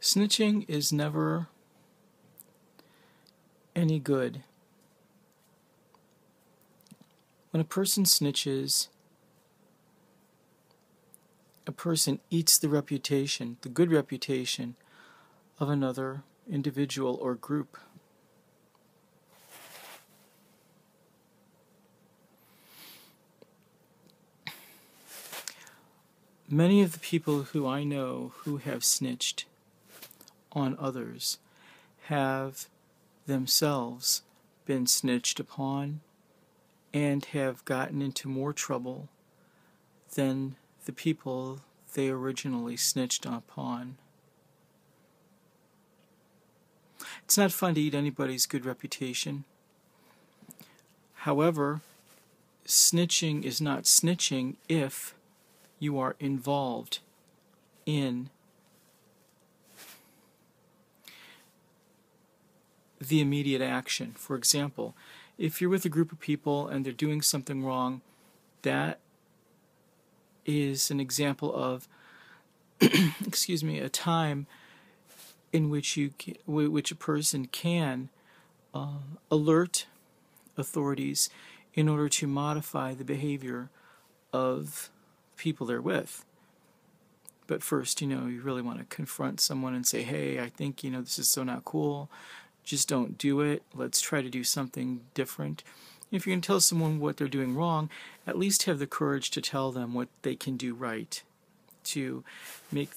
Snitching is never any good. When a person snitches, a person eats the reputation, the good reputation, of another individual or group. Many of the people who I know who have snitched on others have themselves been snitched upon and have gotten into more trouble than the people they originally snitched upon. It's not fun to eat anybody's good reputation. However, snitching is not snitching if you are involved in the immediate action. For example, if you're with a group of people and they're doing something wrong, that is an example of a time in which a person can alert authorities in order to modify the behavior of people they're with. But first, you really want to confront someone and say, hey, I think, this is so not cool. Just don't do it. Let's try to do something different. If you can tell someone what they're doing wrong, at least have the courage to tell them what they can do right, to make,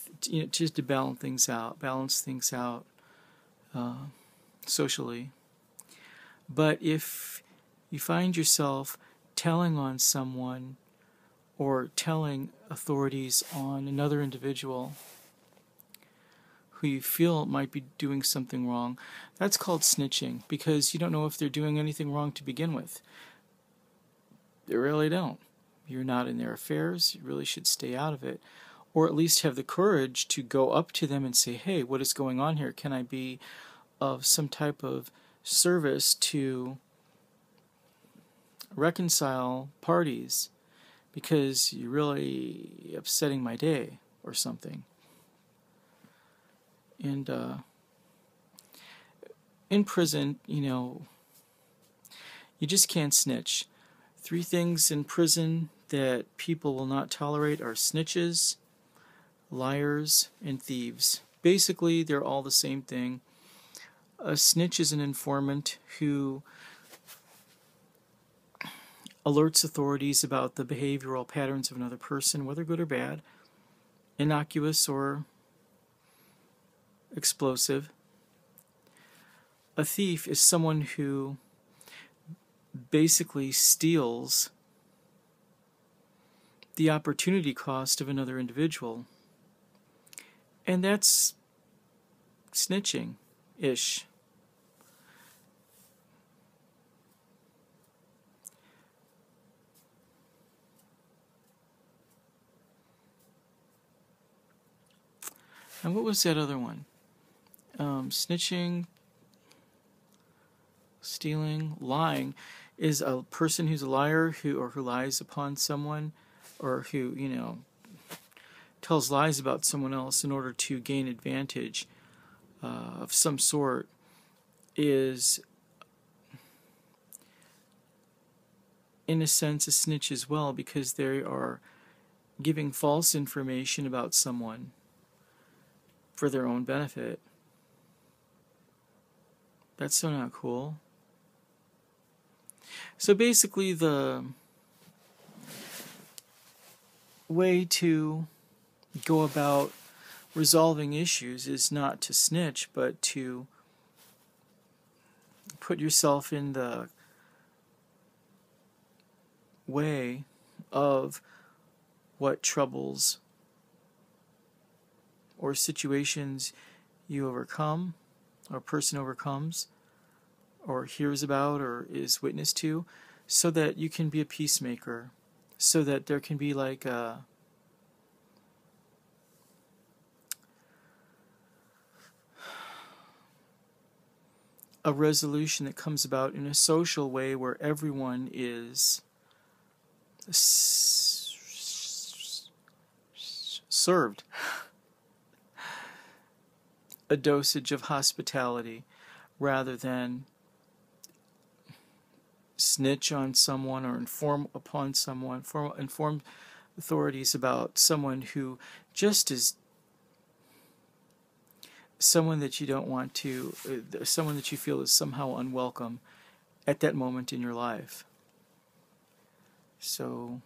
just to balance things out socially. But if you find yourself telling on someone or telling authorities on another individual who you feel might be doing something wrong, that's called snitching, because you don't know if they're doing anything wrong to begin with. They really don't. You're not in their affairs. You really should stay out of it. Or at least have the courage to go up to them and say, hey, what is going on here? Can I be of some type of service to reconcile parties? Because you're really upsetting my day or something. And in prison, you just can't snitch. 3 things in prison that people will not tolerate are snitches, liars, and thieves. Basically, they're all the same thing. A snitch is an informant who alerts authorities about the behavioral patterns of another person, whether good or bad, innocuous or explosive. A thief is someone who basically steals the opportunity cost of another individual. And that's snitching-ish. And what was that other one? Snitching, stealing, lying is a person who's a liar who lies upon someone, or who, tells lies about someone else in order to gain advantage of some sort, is in a sense a snitch as well, because they are giving false information about someone for their own benefit. That's so not cool. So basically, the way to go about resolving issues is not to snitch, but to put yourself in the way of what troubles or situations you overcome, or a person overcomes, or hears about, or is witness to, so that you can be a peacemaker, so that there can be like a resolution that comes about in a social way where everyone is served. a dosage of hospitality rather than snitch on someone or inform upon someone, inform authorities about someone who just is someone that you don't want to, someone that you feel is somehow unwelcome at that moment in your life. So,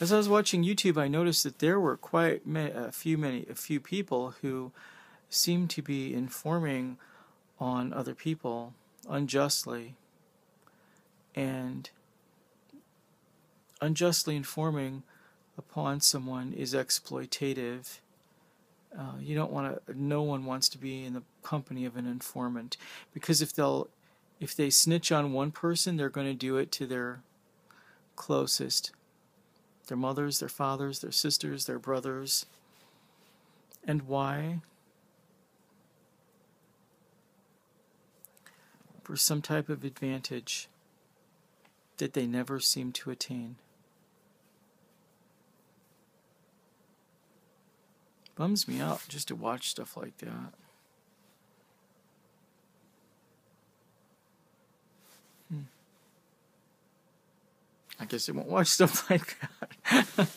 as I was watching YouTube, I noticed that there were quite a few people who seemed to be informing on other people unjustly, and unjustly informing upon someone is exploitative. You don't want to. No one wants to be in the company of an informant, because if they snitch on one person, they're going to do it to their closest, their mothers, their fathers, their sisters, their brothers. And why? For some type of advantage that they never seem to attain. Bums me out just to watch stuff like that. I guess I won't watch stuff like that.